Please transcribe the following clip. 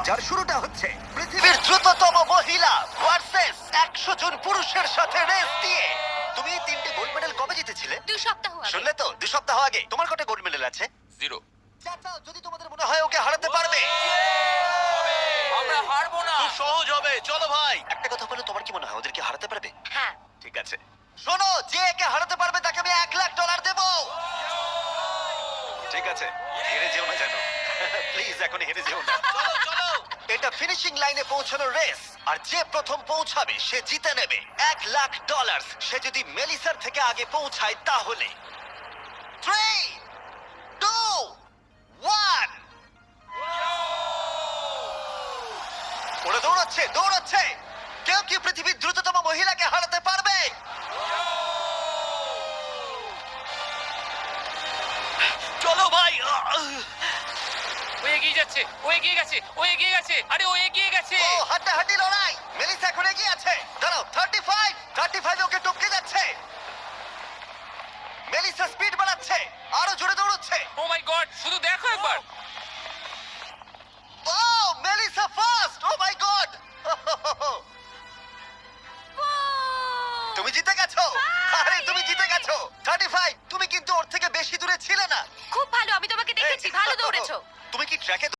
যার শুরুটা হচ্ছে পৃথিবীর দ্রুততম মহিলা ভার্সেস 100 জন পুরুষের সাথে রেস দিয়ে। তুমি এই 3টে গোল্ড মেডেল কবে জিতেছিলে? 2 সপ্তাহ আগে। শুনলে তো, 2 সপ্তাহ আগে। তোমার কটা গোল্ড মেডেল আছে? 0। চাচাও, যদি তোমাদের মনে হয় ওকে হারাতে পারবে। আমরা হারবো না। খুব সহজ হবে, চলো ভাই। একটা কথা বলো, তোমার কি মনে হয় ওদেরকে হারাতে পারবে? হ্যাঁ। ঠিক আছে, শোনো, যে একে হারাতে পারবে তাকে আমি $1,00,000 দেবো। ঠিক আছে, হেরে যেও না জানো। প্লিজ এখন হেরে যেও না। চলো চলো, এটা ফিনিশিং লাইনে পৌঁছানোর রেস, আর যে প্রথম পৌঁছাবে সে জিতে নেবে $1,00,000। সে যদি মেলিসার থেকে আগে পৌঁছায় তাহলে 3, 2, 1। ওরা দৌড়াচ্ছে দৌড়াচ্ছে। কেউ কি পৃথিবীর দ্রুততম মহিলাকে হারাতে পারবে? চলো ভাই। ও এগিয়ে যাচ্ছে, ও এগিয়ে গেছে, ও এগিয়ে গেছে, আরে ও এগিয়ে গেছে। ও হাড্ডাহাড্ডি লড়াই। মেলিসা এখন এগিয়ে আছে। দাঁড়াও, 35 ওকে টপকে যাচ্ছে। মেলিসা স্পিড বাড়াচ্ছে, আরো জোরে দৌড়চ্ছে। ও মাই গড, শুধু দেখো একবার। ও মেলিসা ফার্স্ট, ও মাই গড। তুমি জিতে গেছো। আরে তুমি জিতে গেছো। 35, তুমি কিন্তু ওর থেকে বেশি দূরে ছিলে না। খুব ভালো, আমি তোমাকে দেখেছি, ভালো দৌড়েছো। তুমি কি ট্র্যাকে